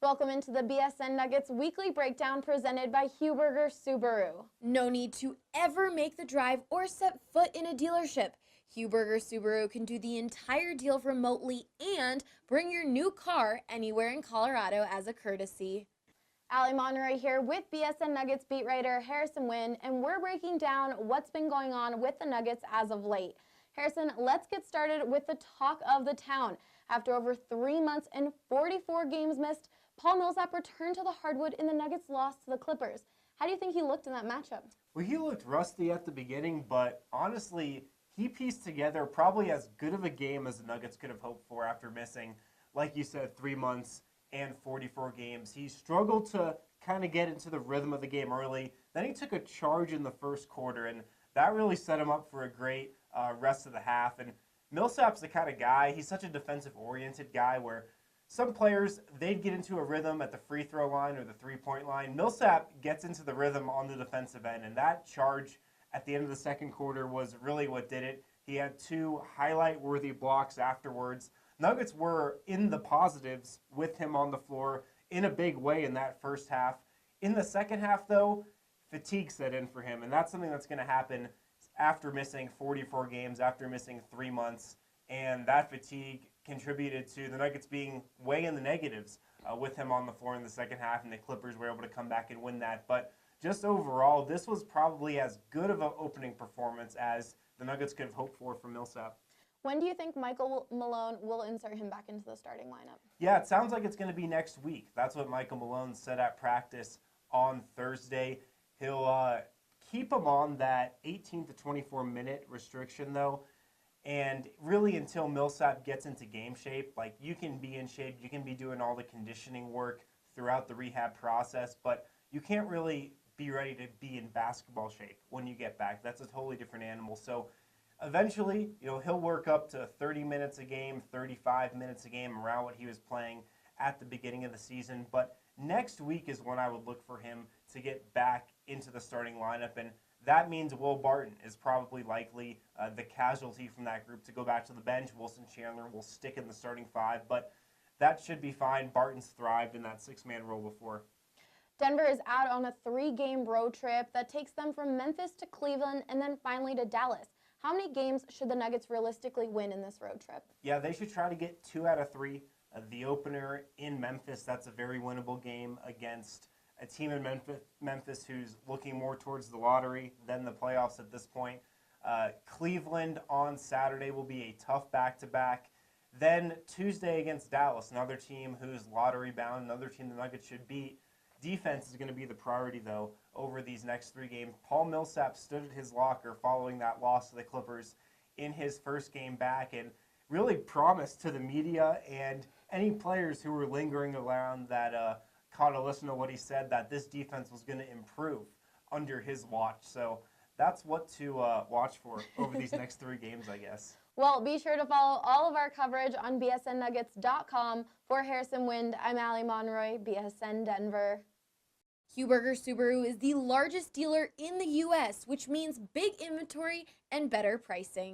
Welcome into the BSN Nuggets Weekly Breakdown presented by Huberger Subaru. No need to ever make the drive or set foot in a dealership. Huberger Subaru can do the entire deal remotely and bring your new car anywhere in Colorado as a courtesy. Allie Monroy here with BSN Nuggets beat writer Harrison Wind, and we're breaking down what's been going on with the Nuggets as of late. Harrison, let's get started with the talk of the town. After over 3 months and 44 games missed, Paul Millsap returned to the hardwood in the Nuggets' loss to the Clippers. How do you think he looked in that matchup? Well, he looked rusty at the beginning, but honestly, he pieced together probably as good of a game as the Nuggets could have hoped for after missing, like you said, 3 months and 44 games. He struggled to kind of get into the rhythm of the game early. Then he took a charge in the first quarter, and that really set him up for a great rest of the half. And Millsap's the kind of guy, he's such a defensive-oriented guy where some players, they'd get into a rhythm at the free throw line or the three-point line. Millsap gets into the rhythm on the defensive end, and that charge at the end of the second quarter was really what did it. He had 2 highlight-worthy blocks afterwards. Nuggets were in the positives with him on the floor in a big way in that first half. In the second half, though, fatigue set in for him, and that's something that's going to happen after missing 44 games, after missing 3 months, and that fatigue contributed to the Nuggets being way in the negatives with him on the floor in the second half, and the Clippers were able to come back and win that. But just overall, this was probably as good of an opening performance as the Nuggets could have hoped for from Millsap. When do you think Michael Malone will insert him back into the starting lineup? Yeah, it sounds like it's going to be next week. That's what Michael Malone said at practice on Thursday. He'll keep him on that 18 to 24 minute restriction, though. And really until Millsap gets into game shape, like you can be in shape, you can be doing all the conditioning work throughout the rehab process, but you can't really be ready to be in basketball shape when you get back. That's a totally different animal. So eventually, he'll work up to 30 minutes a game, 35 minutes a game, around what he was playing at the beginning of the season. But next week is when I would look for him to get back into the starting lineup, and that means Will Barton is probably likely the casualty from that group to go back to the bench. Wilson Chandler will stick in the starting 5, but that should be fine. Barton's thrived in that 6-man role before. Denver is out on a 3-game road trip that takes them from Memphis to Cleveland and then finally to Dallas. How many games should the Nuggets realistically win in this road trip? Yeah, they should try to get 2 out of 3. The opener in Memphis, that's a very winnable game against a team in Memphis who's looking more towards the lottery than the playoffs at this point. Cleveland on Saturday will be a tough back-to-back. Then Tuesday against Dallas, another team who's lottery-bound, another team the Nuggets should beat. Defense is going to be the priority, though, over these next 3 games. Paul Millsap stood at his locker following that loss to the Clippers in his first game back and really promised to the media and any players who were lingering around that caught a listen to what he said, that this defense was going to improve under his watch. So that's what to watch for over these next 3 games, I guess. Well, be sure to follow all of our coverage on bsnnuggets.com. For Harrison Wind, I'm Allie Monroy, BSN Denver. Huberger Subaru is the largest dealer in the U.S., which means big inventory and better pricing.